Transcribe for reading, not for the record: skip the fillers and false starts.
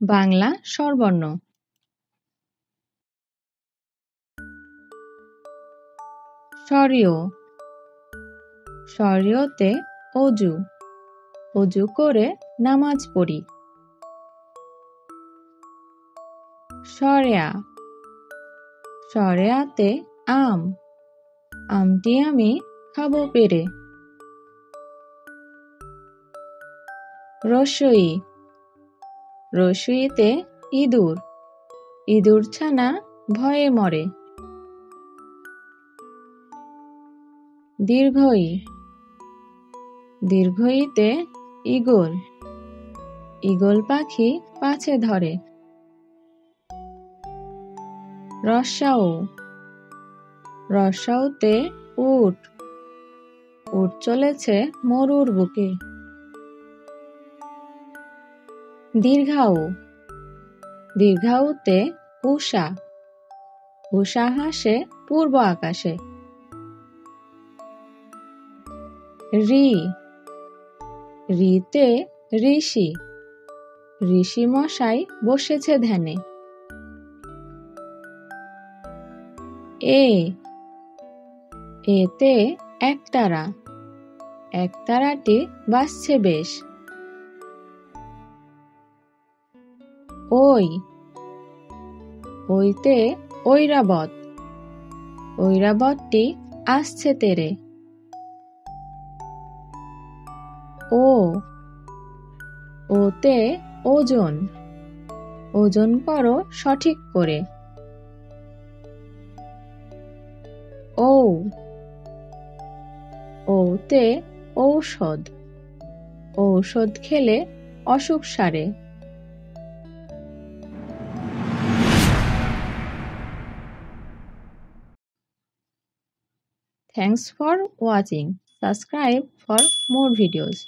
বাংলা স্বরবর্ণ। শরীয়, শরীয়তে অজু, অজু করে নামাজ পড়ি। শরেয়া, শরেয়াতে আম, আমটি আমি খাবো পেরে। রসই, রসইতে ইঁদুর, ইঁদুর ছানা ভয়ে মরে। দীর্ঘই, দীর্ঘইতে ঈগল, ঈগল পাখি পাছে ধরে। রস্যাউ, রস্যাউতে উট, উট চলেছে মরুর বুকে। দীর্ঘাউ, দীর্ঘাউতে উষা, উষা হাসে পূর্ব আকাশে। রি, রিতে ঋষি, ঋষি মশাই বসেছে ধ্যানে। এ, এতে একতারা, একতারাটি বাজছে বেশ। ওই, ওইতে ঐরাবত, ঐরাবতটি আসছে তেরে। ও, ওতে ওজন, ওজন করো সঠিক করে। ঔ, ওতে ঔষধ, ঔষধ খেলে অসুখ সারে। Thanks for watching. Subscribe for more videos.